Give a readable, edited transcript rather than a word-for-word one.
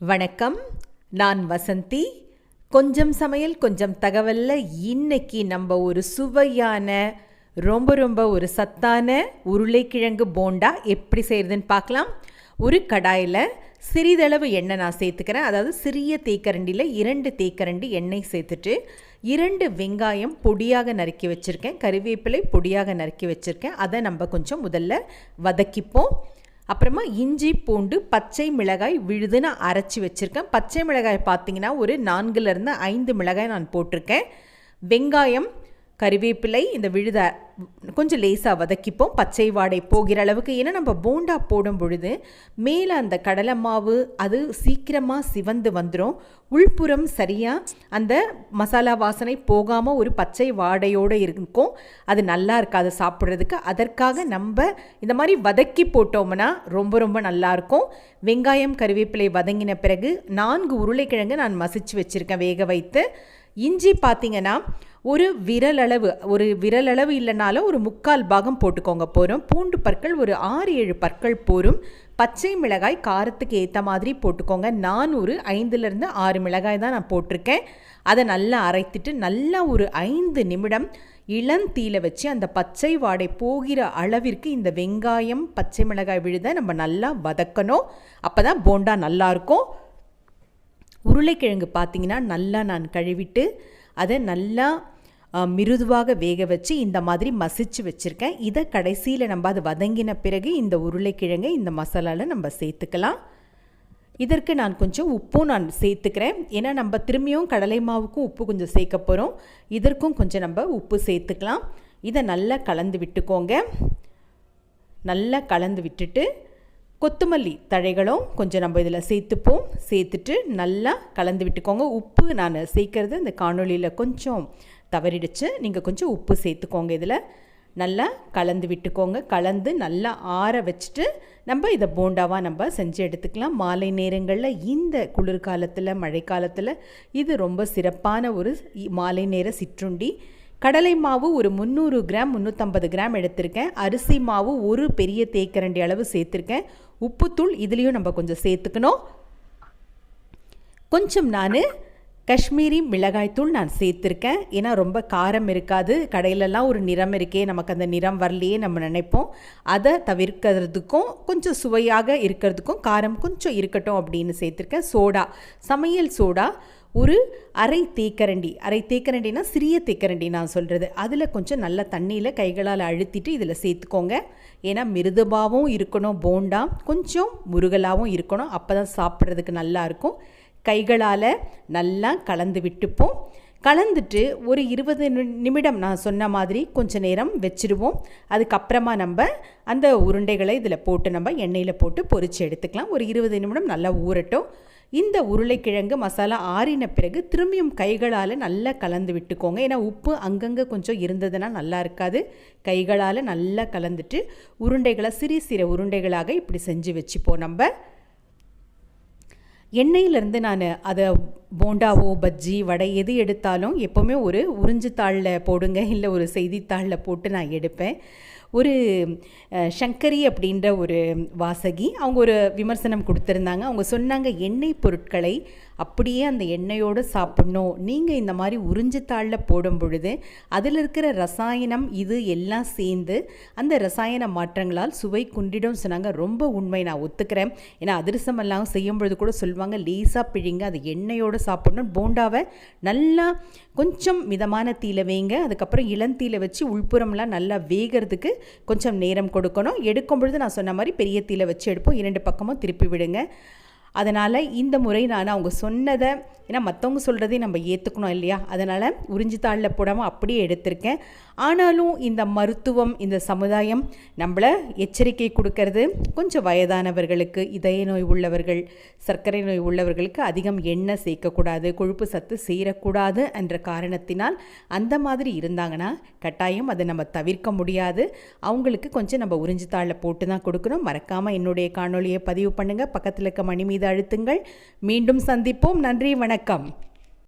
வணக்கம், நான் வசந்தி. கொஞ்சம் சமையல் கொஞ்சம் தகவல்ல இன்னைக்கு நம்ம ஒரு சுவையான ரொம்ப ஒரு சத்தான உருளைக்கிழங்கு போண்டா எப்படி செய்கிறதுன்னு பார்க்கலாம். ஒரு கடாயில் சிறிதளவு எண்ணெய் நான் சேர்த்துக்கிறேன். அதாவது சிறிய தேக்கரண்டியில் 2 தேக்கரண்டி எண்ணெய் சேர்த்துட்டு 2 வெங்காயம் பொடியாக நறுக்கி வச்சுருக்கேன், கறிவேப்பிலை பொடியாக நறுக்கி வச்சுருக்கேன். அதை நம்ம கொஞ்சம் முதல்ல வதக்கிப்போம். அப்புறமா இஞ்சி பூண்டு பச்சை மிளகாய் விழுது நான் அரைச்சி வச்சுருக்கேன். பச்சை மிளகாய் பார்த்திங்கன்னா ஒரு 4லேருந்து 5 மிளகாய் நான் போட்டிருக்கேன். வெங்காயம் கறிவேப்பிலை இந்த விழுத கொஞ்சம் லேசாக வதக்கிப்போம், பச்சை வாடை போகிற அளவுக்கு. ஏன்னா நம்ம போண்டா போடும் பொழுது மேலே அந்த கடலை மாவு அது சீக்கிரமாக சிவந்து வந்துடும். உள்புறம் சரியாக அந்த மசாலா வாசனை போகாமல் ஒரு பச்சை வாடையோடு இருக்கும். அது நல்லா இருக்காது சாப்பிட்றதுக்கு. அதற்காக நம்ம இந்த மாதிரி வதக்கி போட்டோம்னா ரொம்ப நல்லாயிருக்கும். வெங்காயம் கறிவேப்பிலை வதங்கின பிறகு 4 உருளைக்கிழங்கு நான் மசிச்சு வச்சுருக்கேன் வேக வைத்து. இஞ்சி பார்த்திங்கன்னா ஒரு விரலளவு இல்லைனாலும் ஒரு 3/4 பாகம் போட்டுக்கோங்க போகிறோம். பூண்டு பற்கள் ஒரு 6-7 பற்கள் போரும். பச்சை மிளகாய் காரத்துக்கு ஏற்ற மாதிரி போட்டுக்கோங்க. நான் ஒரு 5லேருந்து 6 மிளகாய் தான் நான் போட்டிருக்கேன். அதை நல்லா அரைத்துட்டு நல்லா ஒரு 5 நிமிடம் இளந்தீல வச்சு அந்த பச்சை வாடை போகிற அளவிற்கு இந்த வெங்காயம் பச்சை மிளகாய் விழுத நம்ம நல்லா வதக்கணும். அப்போ தான் போண்டா நல்லாயிருக்கும். உருளைக்கிழங்கு பார்த்திங்கன்னா நல்லா நான் கழுவிட்டு அதை நல்லா மிருதுவாக வேக வச்சு இந்த மாதிரி மசிச்சு வச்சுருக்கேன். இதை கடைசியில் நம்ம அது வதங்கின பிறகு இந்த உருளைக்கிழங்கை இந்த மசாலாவில் நம்ம சேர்த்துக்கலாம். இதற்கு நான் கொஞ்சம் உப்பும் நான் சேர்த்துக்கிறேன். ஏன்னா நம்ம திரும்பியும் கடலை மாவுக்கும் உப்பு கொஞ்சம் சேர்க்க போகிறோம். இதற்கும் கொஞ்சம் நம்ம உப்பு சேர்த்துக்கலாம். இதை நல்லா கலந்து விட்டுக்கோங்க. நல்லா கலந்து விட்டுட்டு கொத்தமல்லி தழைகளும் கொஞ்சம் நம்ம இதில் சேர்த்துட்டு நல்லா கலந்து விட்டுக்கோங்க. உப்பு நான் சேர்க்கறது இந்த காணொலியில் கொஞ்சம் தவறிடுச்சு. நீங்கள் கொஞ்சம் உப்பு சேர்த்துக்கோங்க. இதில் நல்லா கலந்து விட்டுக்கோங்க. கலந்து நல்லா ஆற வச்சுட்டு நம்ம இதை போண்டாவாக நம்ம செஞ்சு எடுத்துக்கலாம். மாலை நேரங்களில் இந்த குளிர்காலத்தில் மழைக்காலத்தில் இது ரொம்ப சிறப்பான ஒரு மாலை நேர சிற்றுண்டி. கடலை மாவு ஒரு 300 கிராம் 350 கிராம் எடுத்திருக்கேன். அரிசி மாவு ஒரு பெரிய தேக்கரண்டி அளவு சேர்த்துருக்கேன். உப்புத்தூள் இதுலேயும் நம்ம கொஞ்சம் சேர்த்துக்கணும். கொஞ்சம் நான் காஷ்மீரி மிளகாய்த்தூள் நான் சேர்த்துருக்கேன். ஏன்னா ரொம்ப காரம் இருக்காது. கடையிலலாம் ஒரு நிறம் இருக்கே, நமக்கு அந்த நிறம் வரலையே நம்ம நினைப்போம். அதை தவிர்க்கிறதுக்கும் கொஞ்சம் சுவையாக இருக்கிறதுக்கும் காரம் கொஞ்சம் இருக்கட்டும் அப்படின்னு சேர்த்துருக்கேன். சோடா, சமையல் சோடா ஒரு அரை தேக்கரண்டினா சிறிய தேக்கரண்டி நான் சொல்கிறது. அதில் கொஞ்சம் நல்ல தண்ணியில் கைகளால் அழுத்திட்டு இதில் சேர்த்துக்கோங்க. ஏன்னா மிருதுவாகவும் இருக்கணும் போண்டா, கொஞ்சம் முருகலாகவும் இருக்கணும். அப்போ தான் சாப்பிட்றதுக்கு நல்லாயிருக்கும். கைகளால் நல்லா கலந்து விட்டுப்போம். கலந்துட்டு ஒரு 20 நிமிடம் நான் சொன்ன மாதிரி கொஞ்சம் நேரம் வச்சுருவோம். அதுக்கப்புறமா நம்ம அந்த உருண்டைகளை இதில் போட்டு நம்ம எண்ணெயில் போட்டு பொரித்து எடுத்துக்கலாம். ஒரு 20 நிமிடம் நல்லா ஊறட்டும். இந்த உருளைக்கிழங்கு மசாலா ஆறின பிறகு திரும்பியும் கைகளால் நல்லா கலந்து விட்டுக்கோங்க. ஏன்னா உப்பு அங்கங்கே கொஞ்சம் இருந்ததுன்னா நல்லா இருக்காது. கைகளால் நல்லா கலந்துட்டு உருண்டைகளை சிறிய உருண்டைகளாக இப்படி செஞ்சு வச்சுப்போம். நம்ம எண்ணெயிலேருந்து நான் அதை போண்டாவோ பஜ்ஜி வடை எது எடுத்தாலும் எப்போவுமே ஒரு உறிஞ்சுத்தாளில் போடுங்க, இல்லை ஒரு செய்தித்தாளில் போட்டு நான் எடுப்பேன். ஒரு சங்கரி அப்படின்ற ஒரு வாசகி அவங்க ஒரு விமர்சனம் கொடுத்துருந்தாங்க. அவங்க சொன்னாங்க, எண்ணெய் பொருட்களை அப்படியே அந்த எண்ணெயோடு சாப்பிட்ணும். நீங்கள் இந்த மாதிரி உறிஞ்சுத்தாளில் போடும் பொழுது அதில் இருக்கிற ரசாயனம் இது எல்லாம் சேர்ந்து அந்த ரசாயன மாற்றங்களால் சுவை குன்றிடும் சொன்னாங்க. ரொம்ப உண்மை, நான் ஒத்துக்கிறேன். ஏன்னா அதிரசமெல்லாம் செய்யும் பொழுது கூட சொல்லுவாங்க, லேசாக பிழிங்க, அது எண்ணெயோடு சாப்பிட்ணும். போண்டாவை நல்லா கொஞ்சம் மிதமான தீயில வைங்க. அதுக்கப்புறம் இளந்தீயில வச்சு உள்புறம்லாம் நல்லா வேகிறதுக்கு கொஞ்சம் நேரம் கொடுக்கணும். எடுக்கும் பொழுது நான் சொன்ன மாதிரி பெரிய தீயில வச்சு எடுப்போம். 2 பக்கமும் திருப்பி விடுங்க. அதனால் இந்த முறை நான் அவங்க சொன்னதை, ஏன்னா மற்றவங்க சொல்கிறதே நம்ம ஏற்றுக்கணும் இல்லையா, அதனால் உறிஞ்சித்தாளில் போடாமல் அப்படியே எடுத்திருக்கேன். ஆனாலும் இந்த மருத்துவம், இந்த சமுதாயம் நம்மளை எச்சரிக்கை கொடுக்கறது, கொஞ்சம் வயதானவர்களுக்கு, இதய நோய் உள்ளவர்கள், சர்க்கரை நோய் உள்ளவர்களுக்கு அதிகம் எண்ணெய் சேர்க்கக்கூடாது, கொழுப்பு சத்து சேரக்கூடாது என்ற காரணத்தினால் அந்த மாதிரி இருந்தாங்கன்னா கட்டாயம் அதை நம்ம தவிர்க்க முடியாது. அவங்களுக்கு கொஞ்சம் நம்ம உறிஞ்சித்தாளில் போட்டு தான் கொடுக்கணும். மறக்காமல் என்னுடைய காணொலியை பதிவு பண்ணுங்கள். பக்கத்தில் இருக்க மணி மீது அழுத்துங்கள். மீண்டும் சந்திப்போம். நன்றி, வணக்கம்.